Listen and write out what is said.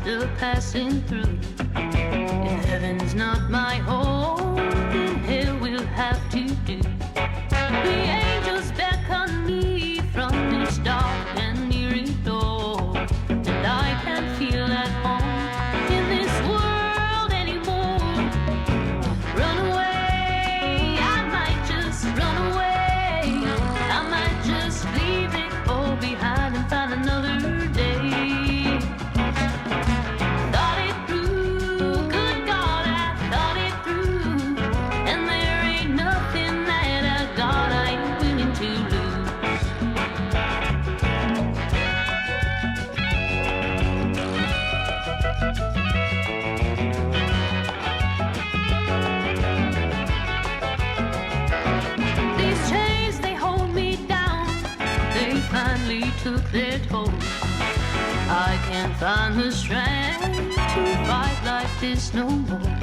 still passing through. If heaven's not my home, then hell will have to do. The angels beckon me from this dark and eerie door, and I can't feel at home in this world anymore. Run away, I might just run away. I might just leave it all behind and find another day. Thought it through, good God, I thought it through, and there ain't nothing that I got I ain't willing to lose. These chains, they hold me down, they finally took their toll. I can't find the strength to fight like this no more.